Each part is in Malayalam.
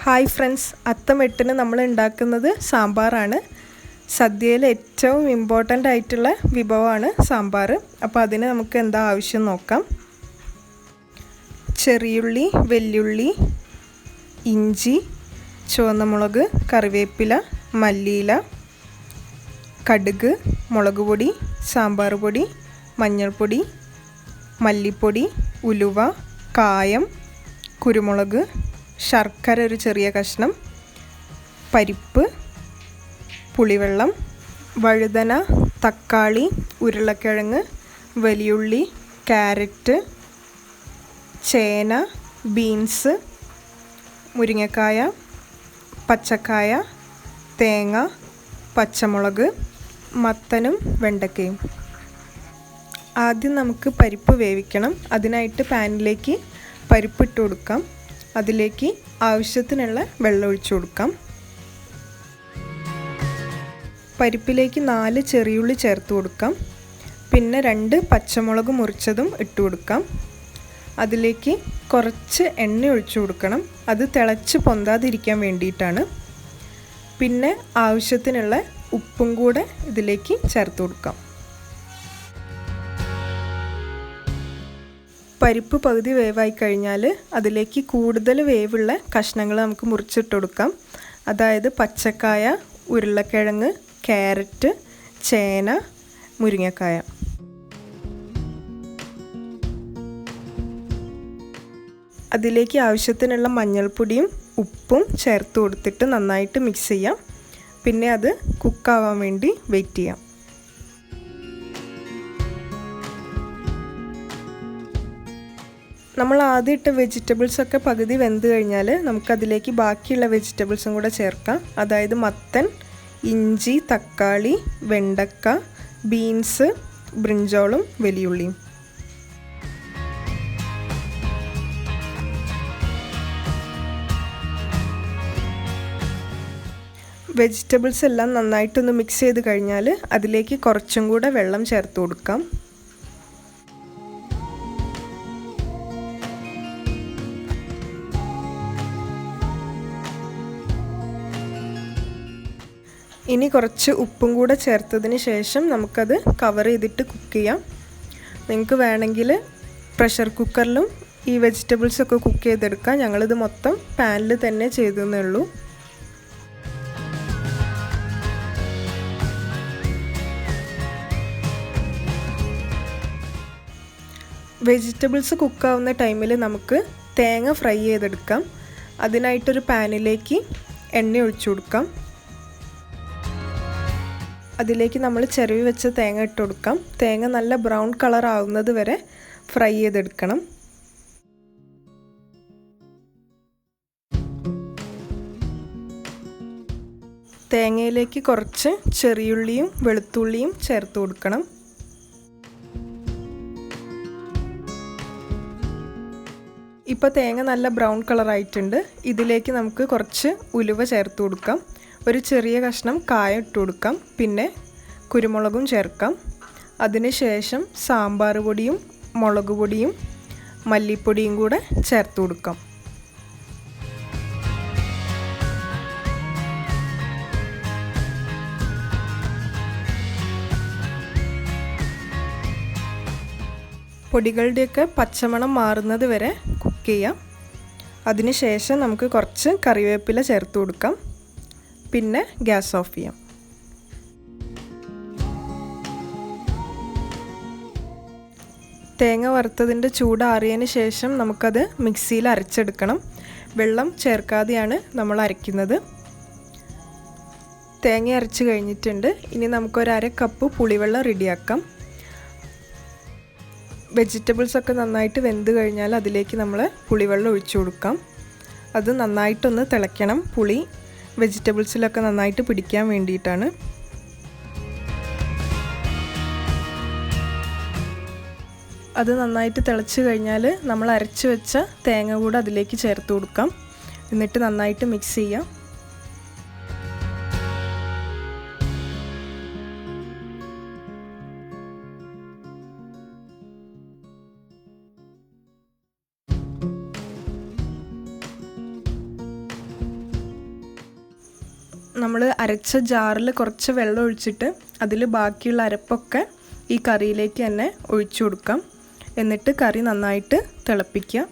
ഹായ് ഫ്രണ്ട്സ്, അത്തം 8-ന് നമ്മൾ ഉണ്ടാക്കുന്നത് സാമ്പാറാണ്. സദ്യയിലെ ഏറ്റവും ഇമ്പോർട്ടൻ്റ് ആയിട്ടുള്ള വിഭവമാണ് സാമ്പാർ. അപ്പോൾ അതിന് നമുക്ക് എന്താ ആവശ്യം നോക്കാം. ചെറിയുള്ളി, വെല്ലുള്ളി, ഇഞ്ചി, ചുവന്ന മുളക്, കറിവേപ്പില, മല്ലിയില, കടുക്, മുളക് പൊടി, സാമ്പാർ പൊടി, മഞ്ഞൾപ്പൊടി, മല്ലിപ്പൊടി, ഉലുവ, കായം, കുരുമുളക്, ശർക്കര ഒരു ചെറിയ കഷ്ണം, പരിപ്പ്, പുളിവെള്ളം, വഴുതന, തക്കാളി, ഉരുളക്കിഴങ്ങ്, വലിയുള്ളി, ക്യാരറ്റ്, ചേന, ബീൻസ്, മുരിങ്ങക്കായ, പച്ചക്കായ, തേങ്ങ, പച്ചമുളക്, മത്തനും വെണ്ടക്കയും. ആദ്യം നമുക്ക് പരിപ്പ് വേവിക്കണം. അതിനായിട്ട് പാനിലേക്ക് പരിപ്പ് ഇട്ട് കൊടുക്കാം. അതിലേക്ക് ആവശ്യത്തിനുള്ള വെള്ളം ഒഴിച്ചു കൊടുക്കാം. പരിപ്പിലേക്ക് 4 ചെറിയുള്ളി ചേർത്ത് കൊടുക്കാം. പിന്നെ 2 പച്ചമുളക് മുറിച്ചതും ഇട്ട് കൊടുക്കാം. അതിലേക്ക് കുറച്ച് എണ്ണ ഒഴിച്ചു കൊടുക്കണം. അത് തിളച്ച് പൊന്താതിരിക്കാൻ വേണ്ടിയിട്ടാണ്. പിന്നെ ആവശ്യത്തിനുള്ള ഉപ്പും കൂടെ ഇതിലേക്ക് ചേർത്ത് കൊടുക്കാം. പരിപ്പ് പകുതി വേവായി കഴിഞ്ഞാൽ അതിലേക്ക് കൂടുതൽ വേവുള്ള കഷ്ണങ്ങൾ നമുക്ക് മുറിച്ചിട്ട് കൊടുക്കാം. അതായത് പച്ചക്കായ, ഉരുളക്കിഴങ്ങ്, ക്യാരറ്റ്, ചേന, മുരിങ്ങക്കായ. അതിലേക്ക് ആവശ്യത്തിനുള്ള മഞ്ഞൾപ്പൊടിയും ഉപ്പും ചേർത്ത് കൊടുത്തിട്ട് നന്നായിട്ട് മിക്സ് ചെയ്യാം. പിന്നെ അത് കുക്കാവാൻ വേണ്ടി വെയിറ്റ് ചെയ്യാം. നമ്മൾ ആദ്യം ഇട്ട വെജിറ്റബിൾസൊക്കെ പകുതി വെന്ത് കഴിഞ്ഞാൽ നമുക്കതിലേക്ക് ബാക്കിയുള്ള വെജിറ്റബിൾസും കൂടെ ചേർക്കാം. അതായത് മത്തൻ, ഇഞ്ചി, തക്കാളി, വെണ്ടക്ക, ബീൻസ്, ബ്രിഞ്ചോളും വലിയുള്ളിയും. വെജിറ്റബിൾസ് എല്ലാം നന്നായിട്ടൊന്ന് മിക്സ് ചെയ്ത് കഴിഞ്ഞാൽ അതിലേക്ക് കുറച്ചും കൂടെ വെള്ളം ചേർത്ത് കൊടുക്കാം. ഇനി കുറച്ച് ഉപ്പും കൂടെ ചേർത്തതിന് ശേഷം നമുക്കത് കവർ ചെയ്തിട്ട് കുക്ക് ചെയ്യാം. നിങ്ങൾക്ക് വേണമെങ്കിൽ പ്രഷർ കുക്കറിലും ഈ വെജിറ്റബിൾസൊക്കെ കുക്ക് ചെയ്തെടുക്കാം. ഞങ്ങളിത് മൊത്തം പാനിൽ തന്നെ ചെയ്തേ ഉള്ളൂ. വെജിറ്റബിൾസ് കുക്കാവുന്ന ടൈമിൽ നമുക്ക് തേങ്ങ ഫ്രൈ ചെയ്തെടുക്കാം. അതിനായിട്ടൊരു പാനിലേക്ക് എണ്ണ ഒഴിച്ചു കൊടുക്കാം. അതിലേക്ക് നമ്മൾ ചിരവി വെച്ച തേങ്ങ ഇട്ട് കൊടുക്കാം. തേങ്ങ നല്ല ബ്രൗൺ കളർ ആവുന്നത് വരെ ഫ്രൈ ചെയ്തെടുക്കണം. തേങ്ങയിലേക്ക് കുറച്ച് ചെറിയുള്ളിയും വെളുത്തുള്ളിയും ചേർത്ത് കൊടുക്കണം. ഇപ്പോൾ തേങ്ങ നല്ല ബ്രൗൺ കളർ ആയിട്ടുണ്ട്. ഇതിലേക്ക് നമുക്ക് കുറച്ച് ഉലുവ ചേർത്ത് കൊടുക്കാം. ഒരു ചെറിയ കഷ്ണം കായം ഇട്ട് കൊടുക്കാം. പിന്നെ കുരുമുളകും ചേർക്കാം. അതിനുശേഷം സാമ്പാർ പൊടിയും മുളക് പൊടിയും മല്ലിപ്പൊടിയും കൂടെ ചേർത്ത് കൊടുക്കാം. പൊടികളുടെയൊക്കെ പച്ചമണം മാറുന്നത് വരെ കുക്ക് ചെയ്യാം. അതിനുശേഷം നമുക്ക് കുറച്ച് കറിവേപ്പില ചേർത്ത് കൊടുക്കാം. പിന്നെ ഗ്യാസ് ഓഫ് ചെയ്യാം. തേങ്ങ വറുത്തതിൻ്റെ ചൂടാറിയതിന് ശേഷം നമുക്കത് മിക്സിയിൽ അരച്ചെടുക്കണം. വെള്ളം ചേർക്കാതെയാണ് നമ്മൾ അരയ്ക്കുന്നത്. തേങ്ങ അരച്ച് കഴിഞ്ഞിട്ടുണ്ട്. ഇനി നമുക്കൊരു 1/2 കപ്പ് പുളിവെള്ളം റെഡിയാക്കാം. വെജിറ്റബിൾസൊക്കെ നന്നായിട്ട് വെന്ത് കഴിഞ്ഞാൽ അതിലേക്ക് നമ്മൾ പുളിവെള്ളം ഒഴിച്ചു കൊടുക്കാം. അത് നന്നായിട്ടൊന്ന് തിളയ്ക്കണം. പുളി വെജിറ്റബിൾസിലൊക്കെ നന്നായിട്ട് പിടിക്കാൻ വേണ്ടിയിട്ടാണ്. അത് നന്നായിട്ട് തിളച്ച് കഴിഞ്ഞാൽ നമ്മൾ അരച്ച് വെച്ച തേങ്ങ കൂടെ അതിലേക്ക് ചേർത്ത് കൊടുക്കാം. എന്നിട്ട് നന്നായിട്ട് മിക്സ് ചെയ്യാം. നമ്മൾ അരച്ച ജാറിൽ കുറച്ച് വെള്ളം ഒഴിച്ചിട്ട് അതിൽ ബാക്കിയുള്ള അരപ്പൊക്കെ ഈ കറിയിലേക്ക് തന്നെ ഒഴിച്ചു കൊടുക്കാം. എന്നിട്ട് കറി നന്നായിട്ട് തിളപ്പിക്കുക.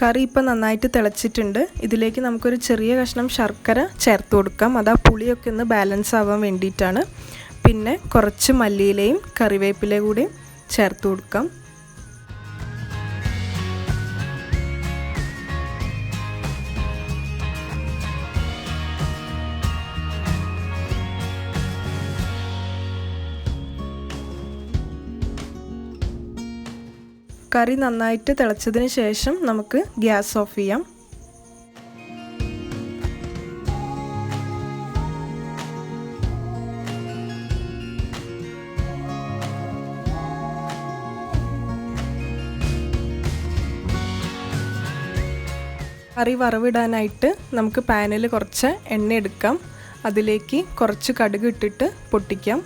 കറി ഇപ്പം നന്നായിട്ട് തിളച്ചിട്ടുണ്ട്. ഇതിലേക്ക് നമുക്കൊരു ചെറിയ കഷ്ണം ശർക്കര ചേർത്ത് കൊടുക്കാം. അത് ആ പുളിയൊക്കെ ഒന്ന് ബാലൻസ് ആവാൻ വേണ്ടിയിട്ടാണ്. പിന്നെ കുറച്ച് മല്ലിയിലയും കറിവേപ്പിലയും കൂടി ചേർത്ത് കൊടുക്കാം. കറി നന്നായിട്ട് തിളച്ചതിന് ശേഷം നമുക്ക് ഗ്യാസ് ഓഫ് ചെയ്യാം. കറി വറവിടാനായിട്ട് നമുക്ക് പാനിൽ കുറച്ച് എണ്ണ എടുക്കാം. അതിലേക്ക് കുറച്ച് കടുക് ഇട്ടിട്ട് പൊട്ടിക്കാം.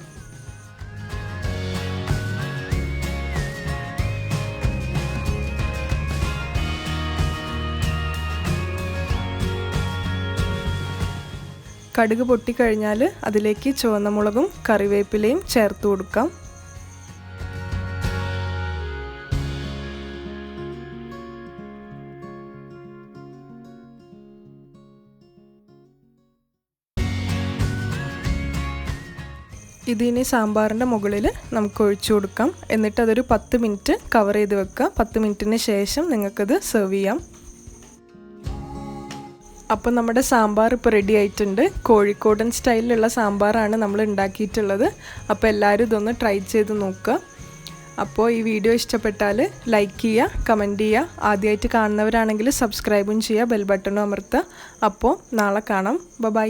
കടുക് പൊട്ടിക്കഴിഞ്ഞാൽ അതിലേക്ക് ചുവന്ന മുളകും കറിവേപ്പിലയും ചേർത്ത് കൊടുക്കാം. ഇതിനി സാമ്പാറിൻ്റെ മുകളിൽ നമുക്ക് ഒഴിച്ചു കൊടുക്കാം. എന്നിട്ട് അതൊരു 10 മിനിറ്റ് കവർ ചെയ്ത് വെക്കുക. 10 മിനിറ്റിന് ശേഷം നിങ്ങൾക്കത് സെർവ് ചെയ്യാം. അപ്പം നമ്മുടെ സാമ്പാർ ഇപ്പോൾ റെഡി ആയിട്ടുണ്ട്. കോഴിക്കോടൻ സ്റ്റൈലിലുള്ള സാമ്പാറാണ് നമ്മൾ ഉണ്ടാക്കിയിട്ടുള്ളത്. അപ്പോൾ എല്ലാവരും ഇതൊന്ന് ട്രൈ ചെയ്ത് നോക്കുക. അപ്പോൾ ഈ വീഡിയോ ഇഷ്ടപ്പെട്ടാൽ ലൈക്ക് ചെയ്യുക, കമൻറ്റ് ചെയ്യുക. ആദ്യമായിട്ട് കാണുന്നവരാണെങ്കിൽ സബ്സ്ക്രൈബും ചെയ്യുക, ബെൽ ബട്ടണും അമർത്തുക. അപ്പോൾ നാളെ കാണാം. ബൈ.